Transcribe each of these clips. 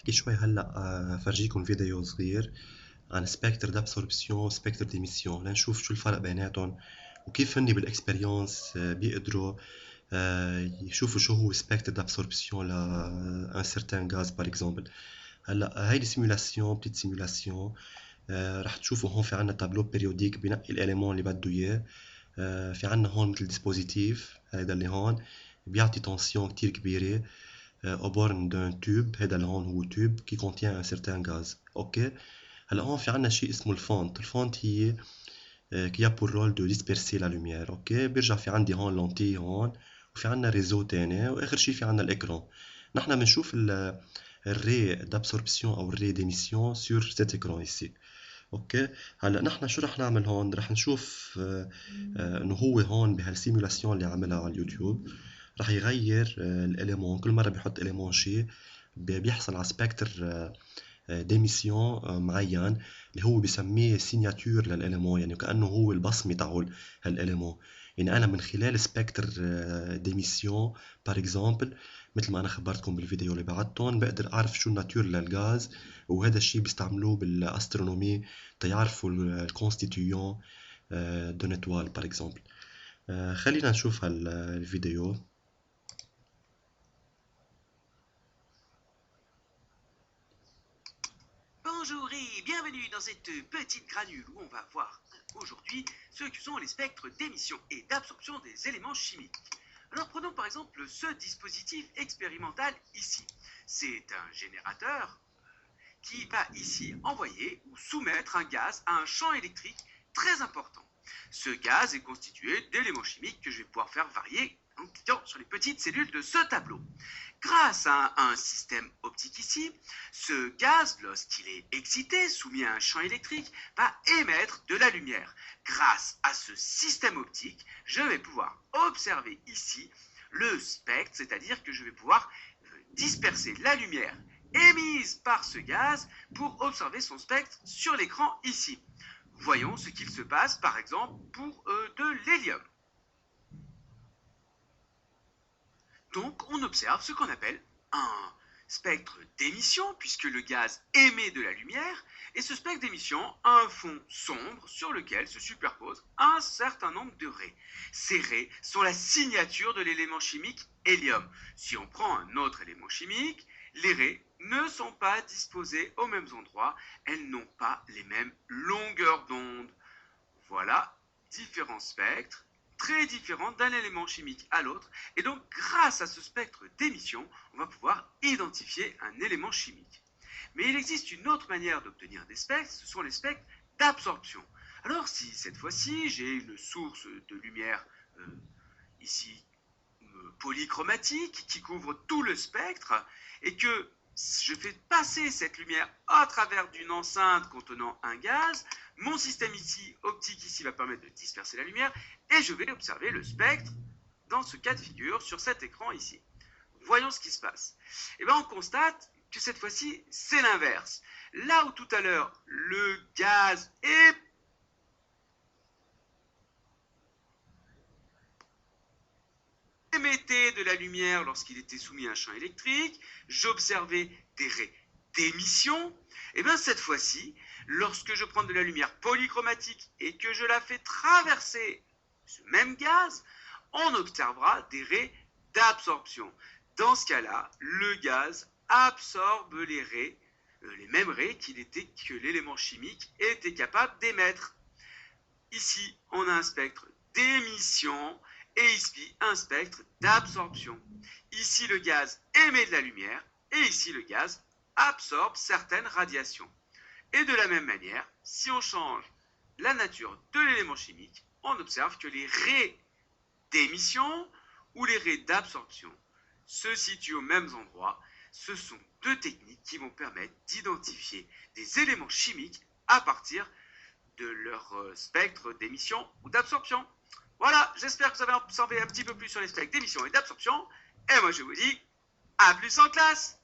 نحكي شوي هلا فرجيكم فيديو صغير عن سبيكتر دابسوربسيون وسبيكتر ديميسيون لنشوف شو الفرق بيناتهم وكيف هني بالاكسبيرينس بيقدروا يشوفوا شو هو سبيكتر دابسوربسيون لان سيرتان غاز بار اكزومبل. هلا هيدي سيمولاسيون بتيت سيمولاسيون رح تشوفوا هون في عنا تابلو بيريوديك بنقي الاليمون اللي بده اياه. في عنا هون مثل ديسبوزيتيف هيدا اللي هون بيعطي تنسيون كتير كبيرة au borne d'un tube. هيدا اللي هون هو تيوب qui contient un certain gaz. اوكي هلا هون في عنا شيء اسمه الفونت هي qui a pour rôle de disperser la lumière. اوكي بيرجع في عندي هون لونتي هون وفي عنا ريزو تاني واخر شيء في عنا الاكران. نحن بنشوف الري d'absorption او الري d'émission sur cet écran ici. اوكي هلا نحن شو رح نعمل هون؟ رح نشوف انه هو هون بهالسيمولاسيون اللي عملها على اليوتيوب رح يغير الاليمون. كل مره بيحط اليمون شيء بيحصل على سبيكتر ديميسيون معين اللي هو بسميه سيناتور للاليمون، يعني كانه هو البصمه تاعو هالاليمون. يعني انا من خلال سبيكتر ديميسيون بار اكزومبل مثل ما انا خبرتكم بالفيديو اللي بعتهم بقدر اعرف شو الناتور للغاز، وهذا الشيء بيستعملوه بالاسترونومي تيعرفوا الكونستيتيون دون étoile بار اكزومبل. خلينا نشوف الفيديو. Bonjour et bienvenue dans cette petite granule où on va voir aujourd'hui ce que sont les spectres d'émission et d'absorption des éléments chimiques. Alors prenons par exemple ce dispositif expérimental ici. C'est un générateur qui va ici envoyer ou soumettre un gaz à un champ électrique très important. Ce gaz est constitué d'éléments chimiques que je vais pouvoir faire varier en cliquant sur les petites cellules de ce tableau. Grâce à un système optique ici, ce gaz, lorsqu'il est excité, soumis à un champ électrique, va émettre de la lumière. Grâce à ce système optique, je vais pouvoir observer ici le spectre, c'est-à-dire que je vais pouvoir disperser la lumière émise par ce gaz pour observer son spectre sur l'écran ici. Voyons ce qu'il se passe par exemple pour de l'hélium. Donc on observe ce qu'on appelle un spectre d'émission puisque le gaz émet de la lumière et ce spectre d'émission a un fond sombre sur lequel se superposent un certain nombre de raies. Ces raies sont la signature de l'élément chimique hélium. Si on prend un autre élément chimique, les raies ne sont pas disposées aux mêmes endroits, elles n'ont pas les mêmes longueurs d'onde. Voilà différents spectres très différents d'un élément chimique à l'autre, et donc grâce à ce spectre d'émission, on va pouvoir identifier un élément chimique. Mais il existe une autre manière d'obtenir des spectres, ce sont les spectres d'absorption. Alors si cette fois-ci j'ai une source de lumière ici polychromatique qui couvre tout le spectre et que je fais passer cette lumière à travers d'une enceinte contenant un gaz, mon système ici, optique ici, va permettre de disperser la lumière et je vais observer le spectre dans ce cas de figure sur cet écran ici. Voyons ce qui se passe. Et bien on constate que cette fois-ci c'est l'inverse. Là où tout à l'heure le gaz émettait de la lumière lorsqu'il était soumis à un champ électrique, j'observais des raies d'émission, et bien cette fois-ci, lorsque je prends de la lumière polychromatique et que je la fais traverser ce même gaz, on observera des raies d'absorption. Dans ce cas-là, le gaz absorbe les raies, les mêmes raies que l'élément chimique était capable d'émettre. Ici, on a un spectre d'émission et ici un spectre d'absorption. Ici le gaz émet de la lumière et ici le gaz absorbe certaines radiations. Et de la même manière, si on change la nature de l'élément chimique, on observe que les raies d'émission ou les raies d'absorption se situent aux mêmes endroits. Ce sont deux techniques qui vont permettre d'identifier des éléments chimiques à partir de leur spectre d'émission ou d'absorption. Voilà, j'espère que vous avez observé un petit peu plus sur les spectres d'émission et d'absorption. Et moi je vous dis à plus en classe.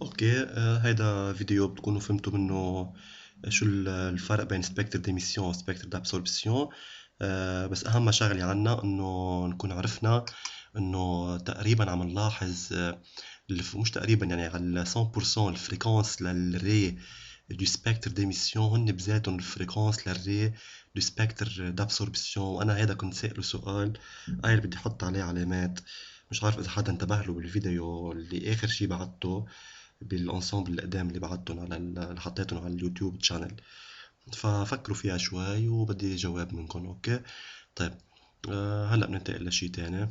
اوكي هيدا فيديو بتكونوا فهمتوا منه شو الفرق بين سبيكتر ديميسيون وسبيكتر دابسوربسيون. بس اهم شغله عنا انه نكون عرفنا انه تقريبا عم نلاحظ مش تقريبا يعني على 100% الفريكونس للري du spectre d'émission هن بذاتهم الفريكونس للري du spectre d'absorption. وانا هيدا كنت سائله سؤال قايل بدي احط عليه علامات. مش عارف اذا حدا انتبه له بالفيديو اللي اخر شي بعته بالانسامبل القدام اللي بعتهم على اللي حطيتهم على اليوتيوب تشانل. ففكروا فيها شوي وبدي جواب منكم. اوكي طيب. هلا بننتقل لشي تاني.